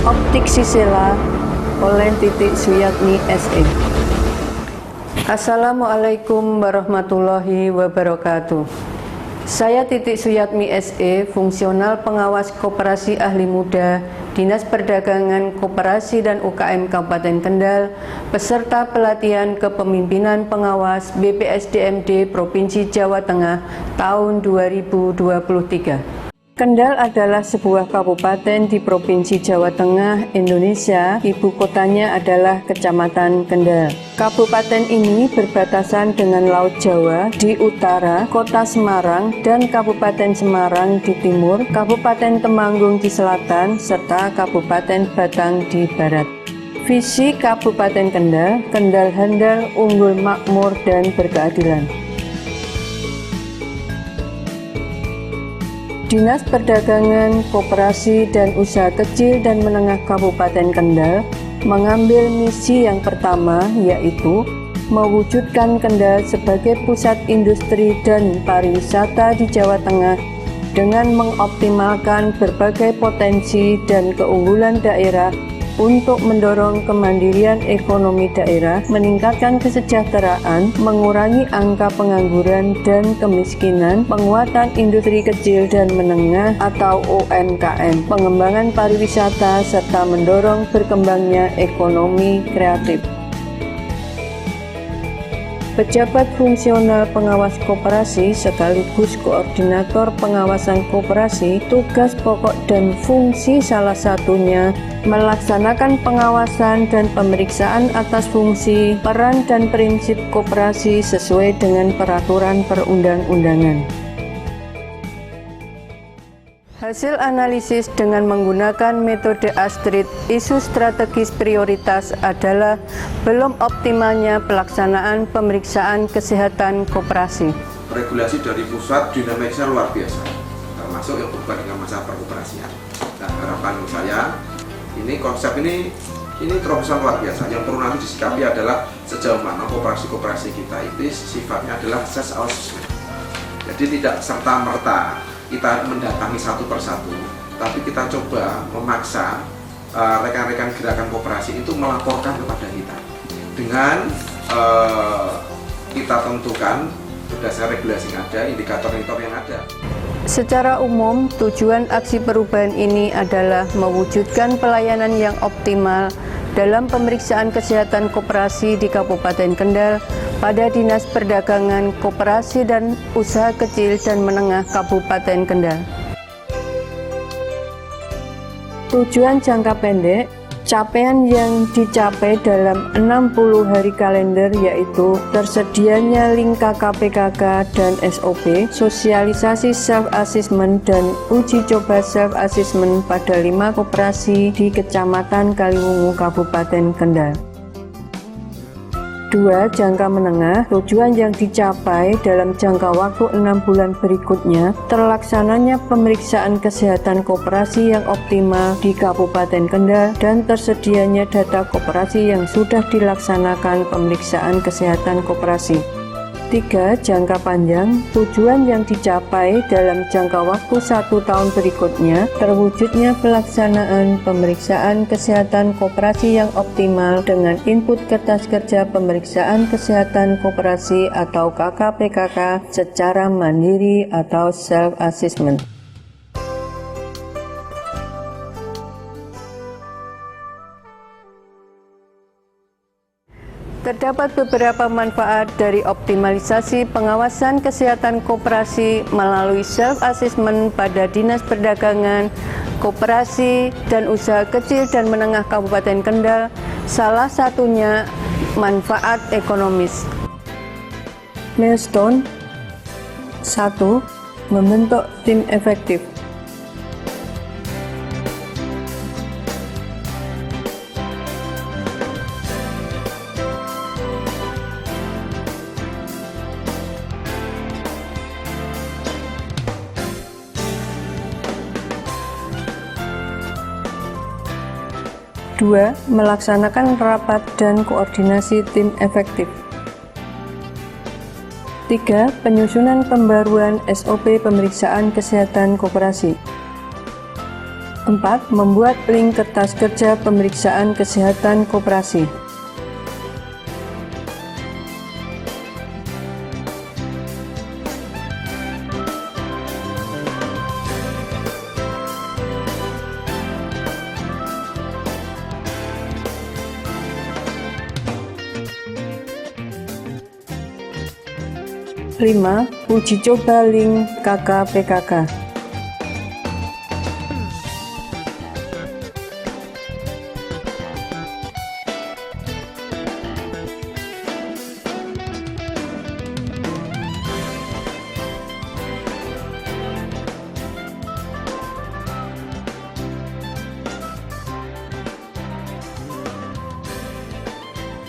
Optik Sisela oleh Titik Suyatmi SE. Assalamualaikum warahmatullahi wabarakatuh. Saya Titik Suyatmi SE, fungsional pengawas Koperasi Ahli Muda, Dinas Perdagangan Koperasi dan UKM Kabupaten Kendal, peserta pelatihan kepemimpinan pengawas BPSDMD Provinsi Jawa Tengah tahun 2023. Kendal adalah sebuah kabupaten di Provinsi Jawa Tengah, Indonesia. Ibu kotanya adalah Kecamatan Kendal. Kabupaten ini berbatasan dengan Laut Jawa di utara, Kota Semarang dan Kabupaten Semarang di timur, Kabupaten Temanggung di selatan, serta Kabupaten Batang di barat. Visi Kabupaten Kendal, Kendal handal, unggul, makmur, dan berkeadilan. Dinas Perdagangan, Koperasi, dan Usaha Kecil dan Menengah Kabupaten Kendal mengambil misi yang pertama, yaitu mewujudkan Kendal sebagai pusat industri dan pariwisata di Jawa Tengah dengan mengoptimalkan berbagai potensi dan keunggulan daerah untuk mendorong kemandirian ekonomi daerah, meningkatkan kesejahteraan, mengurangi angka pengangguran dan kemiskinan, penguatan industri kecil dan menengah atau UMKM, pengembangan pariwisata, serta mendorong berkembangnya ekonomi kreatif. Pejabat fungsional pengawas koperasi sekaligus koordinator pengawasan koperasi, tugas pokok dan fungsi salah satunya melaksanakan pengawasan dan pemeriksaan atas fungsi, peran dan prinsip koperasi sesuai dengan peraturan perundang-undangan. Hasil analisis dengan menggunakan metode ASTRID, isu strategis prioritas adalah belum optimalnya pelaksanaan pemeriksaan kesehatan koperasi. Regulasi dari pusat dinamiknya luar biasa, termasuk yang berhubungan dengan masalah perkoperasian. Nah, harapan saya, ini konsep ini terobosan luar biasa. Yang perlu nanti disikapi adalah sejauh mana koperasi-koperasi kita itu sifatnya adalah self assessment. Jadi tidak serta-merta kita mendatangi satu persatu, tapi kita coba memaksa rekan-rekan gerakan koperasi itu melaporkan kepada kita dengan kita tentukan berdasarkan regulasi yang ada, indikator-indikator yang ada. Secara umum, tujuan aksi perubahan ini adalah mewujudkan pelayanan yang optimal dalam pemeriksaan kesehatan koperasi di Kabupaten Kendal pada Dinas Perdagangan, Koperasi, dan Usaha Kecil dan Menengah Kabupaten Kendal. Tujuan jangka pendek, capaian yang dicapai dalam 60 hari kalender yaitu tersedianya link KKPKK dan SOP, sosialisasi self-assessment dan uji coba self-assessment pada 5 koperasi di Kecamatan Kaliwungu, Kabupaten Kendal. 2. Jangka menengah, tujuan yang dicapai dalam jangka waktu 6 bulan berikutnya, terlaksananya pemeriksaan kesehatan koperasi yang optimal di Kabupaten Kendal dan tersedianya data koperasi yang sudah dilaksanakan pemeriksaan kesehatan koperasi. 3. Jangka panjang, tujuan yang dicapai dalam jangka waktu 1 tahun berikutnya, terwujudnya pelaksanaan pemeriksaan kesehatan koperasi yang optimal dengan input kertas kerja pemeriksaan kesehatan koperasi atau KKPKK secara mandiri atau self-assessment. Terdapat beberapa manfaat dari optimalisasi pengawasan kesehatan koperasi melalui self-assessment pada Dinas Perdagangan, Koperasi, dan Usaha Kecil dan Menengah Kabupaten Kendal. Salah satunya manfaat ekonomis. Milestone 1. Membentuk tim efektif. 2. Melaksanakan rapat dan koordinasi tim efektif. 3. Penyusunan pembaruan SOP pemeriksaan kesehatan koperasi. 4. 4. Membuat link kertas kerja pemeriksaan kesehatan koperasi. Lima, uji coba link KK-PKK.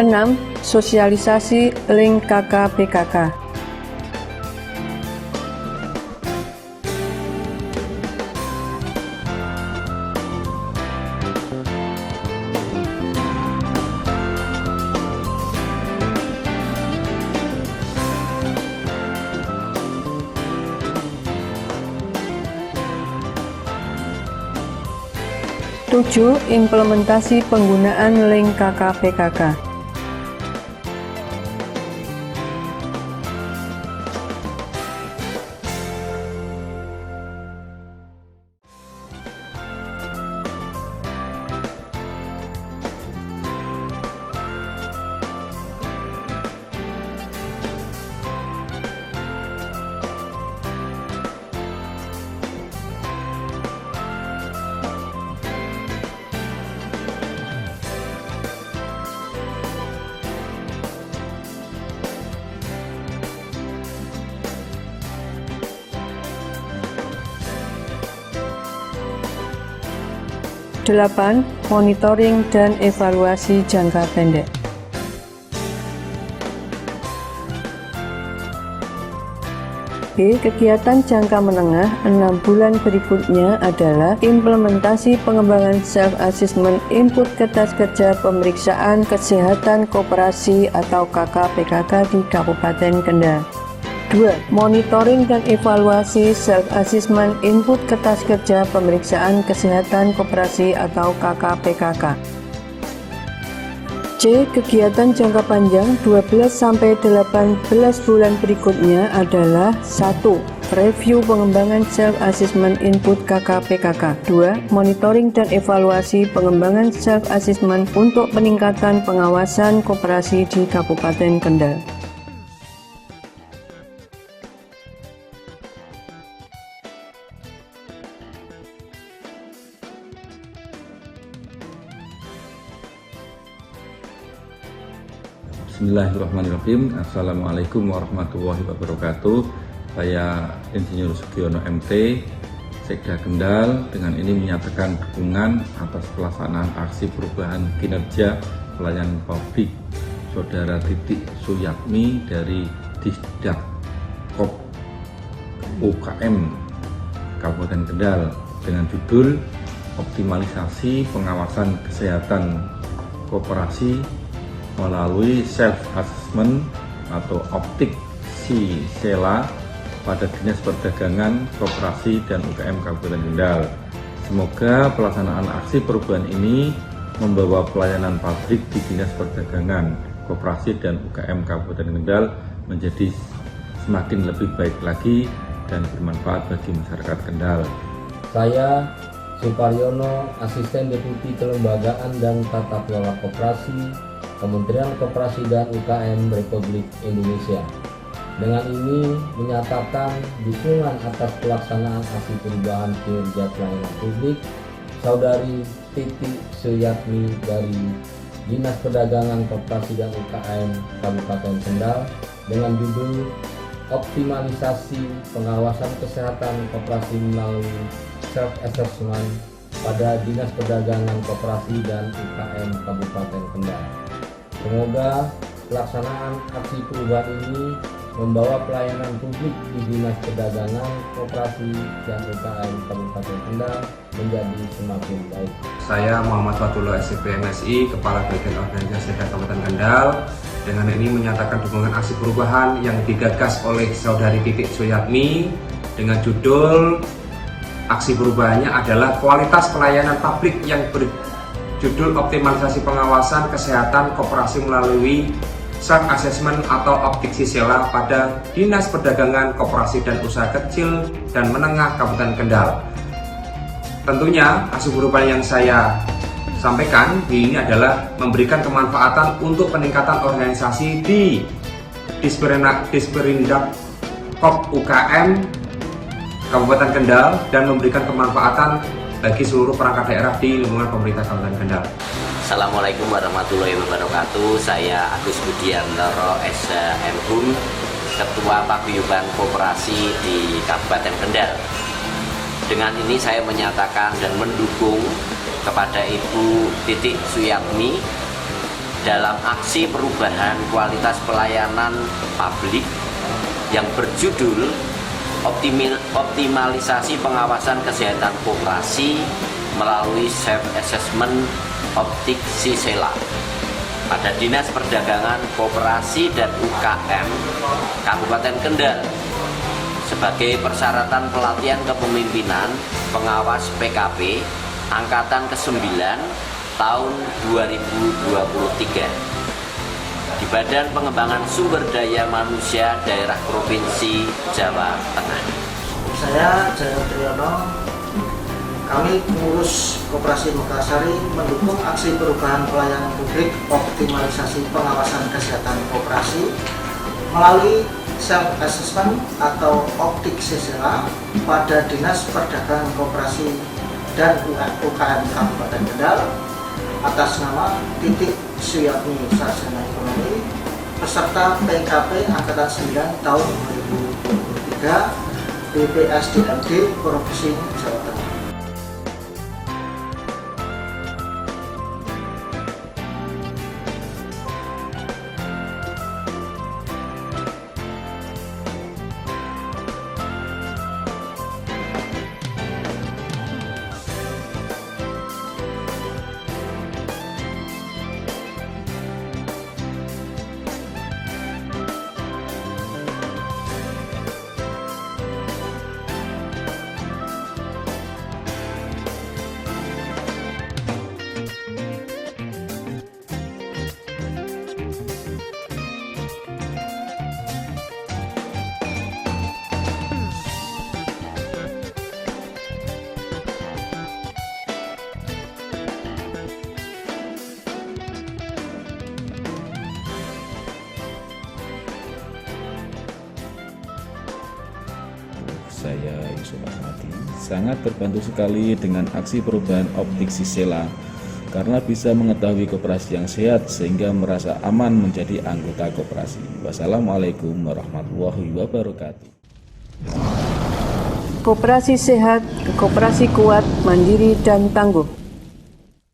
Enam, sosialisasi link KK-PKK. Tujuh, implementasi penggunaan link KK-PKK. Delapan, monitoring dan evaluasi jangka pendek. B. Kegiatan jangka menengah 6 bulan berikutnya adalah implementasi pengembangan self-assessment input kertas kerja pemeriksaan kesehatan koperasi atau KK-PKK di Kabupaten Kendal. 2. Monitoring dan evaluasi self-assessment input kertas kerja pemeriksaan kesehatan koperasi atau KK-PKK. C. Kegiatan jangka panjang 12-18 bulan berikutnya adalah 1. Review pengembangan self-assessment input KK-PKK. 2. Monitoring dan evaluasi pengembangan self-assessment untuk peningkatan pengawasan koperasi di Kabupaten Kendal. Bismillahirrahmanirrahim. Assalamualaikum warahmatullahi wabarakatuh. Saya Insinyur Sugiono MT, Sekda Kendal, dengan ini menyatakan dukungan atas pelaksanaan aksi perubahan kinerja pelayanan publik Saudara Titik Suyatmi dari Disdak Kop UKM Kabupaten Kendal dengan judul Optimalisasi Pengawasan Kesehatan Koperasi melalui self-assessment atau optik SELA pada Dinas Perdagangan, Koperasi, dan UKM Kabupaten Kendal. Semoga pelaksanaan aksi perubahan ini membawa pelayanan publik di Dinas Perdagangan, Koperasi, dan UKM Kabupaten Kendal menjadi semakin lebih baik lagi dan bermanfaat bagi masyarakat Kendal. Saya Suparyono, Asisten Deputi Kelembagaan dan Tata Kelola Koperasi, Kementerian Koperasi dan UKM Republik Indonesia. Dengan ini menyatakan dukungan atas pelaksanaan aksi perubahan kinerja pelayanan publik Saudari Titik Suyatmi dari Dinas Perdagangan, Koperasi, dan UKM Kabupaten Kendal dengan judul Optimalisasi Pengawasan Kesehatan Koperasi melalui Self-Assessment pada Dinas Perdagangan, Koperasi, dan UKM Kabupaten Kendal. Semoga pelaksanaan aksi perubahan ini membawa pelayanan publik di Dinas Perdagangan, Koperasi, dan UKM Kabupaten Kendal menjadi semakin baik. Saya Muhammad Fatullah SCP MSI, Kepala Bagian Organisasi Kabupaten Kendal, dengan ini menyatakan dukungan aksi perubahan yang digagas oleh Saudari Titik Suyatmi dengan judul aksi perubahannya adalah kualitas pelayanan publik yang berjudul optimalisasi pengawasan kesehatan koperasi melalui self assessment atau optik sisela pada Dinas Perdagangan Koperasi dan Usaha Kecil dan Menengah Kabupaten Kendal. Tentunya aksi perubahan yang saya sampaikan ini adalah memberikan kemanfaatan untuk peningkatan organisasi di Disperindak Kop UKM Kabupaten Kendal dan memberikan kemanfaatan bagi seluruh perangkat daerah di lingkungan pemerintah Kabupaten Kendal. Assalamualaikum warahmatullahi wabarakatuh. Saya Agus Budiantoro SMHUM, Ketua Paguyuban Koperasi di Kabupaten Kendal. Dengan ini saya menyatakan dan mendukung kepada Ibu Titik Suyatmi dalam aksi perubahan kualitas pelayanan publik yang berjudul optimalisasi pengawasan kesehatan koperasi melalui self assessment optik sisela pada Dinas Perdagangan Koperasi dan UKM Kabupaten Kendal sebagai persyaratan pelatihan kepemimpinan pengawas PKP angkatan ke-9 tahun 2023 di Badan Pengembangan Sumber Daya Manusia Daerah Provinsi Jawa Tengah. Saya Jaya Triyono, kami pengurus Koperasi Mekarsari mendukung aksi perubahan pelayanan publik optimalisasi pengawasan kesehatan koperasi melalui self assessment atau optik sisela pada Dinas Perdagangan Koperasi dan UKM Kabupaten Kendal atas nama Titik Suyatmi Sarjana Ekonomi peserta PKP Angkatan 9 tahun 2023 BPSDMD Provinsi Jawa Tengah. Saya Yusuf Ahmadi sangat terbantu sekali dengan aksi perubahan optik sisela karena bisa mengetahui koperasi yang sehat sehingga merasa aman menjadi anggota koperasi. Wassalamualaikum warahmatullahi wabarakatuh. Koperasi sehat, koperasi kuat, mandiri dan tangguh.